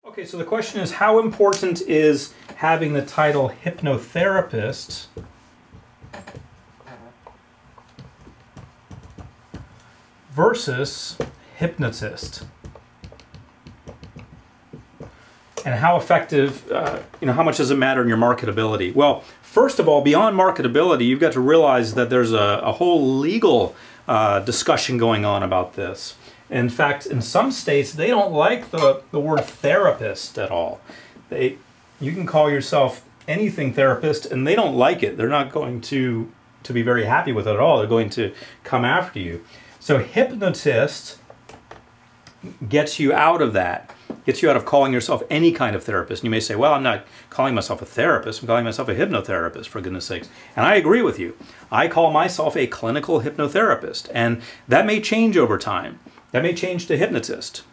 Okay, so the question is, how important is having the title hypnotherapist versus hypnotist? And how effective, how much does it matter in your marketability? Well, first of all, beyond marketability, you've got to realize that there's a whole legal discussion going on about this. In fact, in some states, they don't like the word therapist at all. You can call yourself anything therapist, and they don't like it. They're not going to be very happy with it at all. They're going to come after you. So hypnotist gets you out of that. Gets you out of calling yourself any kind of therapist. And you may say, well, I'm not calling myself a therapist, I'm calling myself a hypnotherapist, for goodness sakes. And I agree with you. I call myself a clinical hypnotherapist, and that may change over time. That may change to hypnotist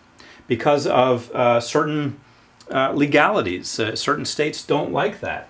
because of certain legalities. Certain states don't like that.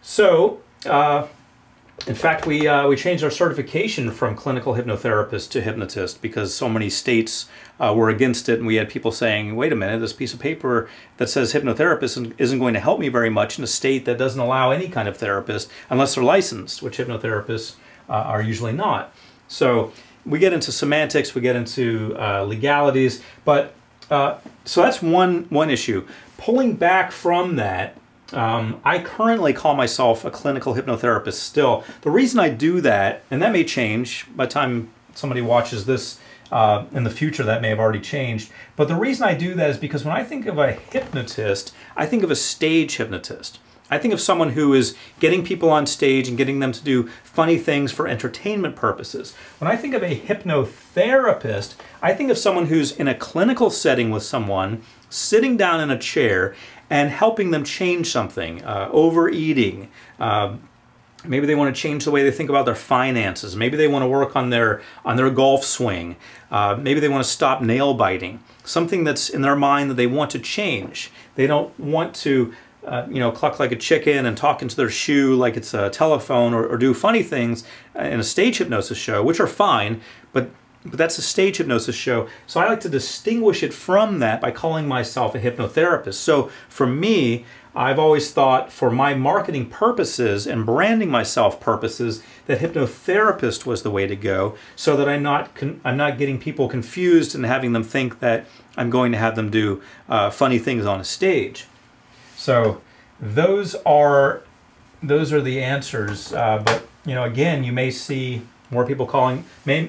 So, in fact, we changed our certification from clinical hypnotherapist to hypnotist because so many states were against it, and we had people saying, wait a minute, this piece of paper that says hypnotherapist isn't going to help me very much in a state that doesn't allow any kind of therapist unless they're licensed, which hypnotherapists are usually not. So we get into semantics, we get into legalities, but so that's one issue. Pulling back from that, I currently call myself a clinical hypnotherapist still. The reason I do that, and that may change by the time somebody watches this in the future, that may have already changed, but the reason I do that is because when I think of a hypnotist, I think of a stage hypnotist. I think of someone who is getting people on stage and getting them to do funny things for entertainment purposes. When I think of a hypnotherapist, I think of someone who's in a clinical setting with someone, sitting down in a chair and helping them change something, overeating. Maybe they want to change the way they think about their finances. Maybe they want to work on their golf swing. Maybe they want to stop nail biting. Something that's in their mind that they want to change. They don't want to cluck like a chicken and talk into their shoe like it's a telephone, or do funny things in a stage hypnosis show, which are fine, but that's a stage hypnosis show. So I like to distinguish it from that by calling myself a hypnotherapist. So for me, I've always thought for my marketing purposes and branding myself purposes that hypnotherapist was the way to go, so that I'm not getting people confused and having them think that I'm going to have them do funny things on a stage. So those are the answers. But again, you may see more people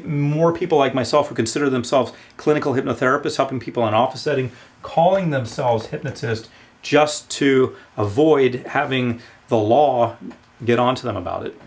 more people like myself who consider themselves clinical hypnotherapists, helping people in an office setting, calling themselves hypnotist just to avoid having the law get onto them about it.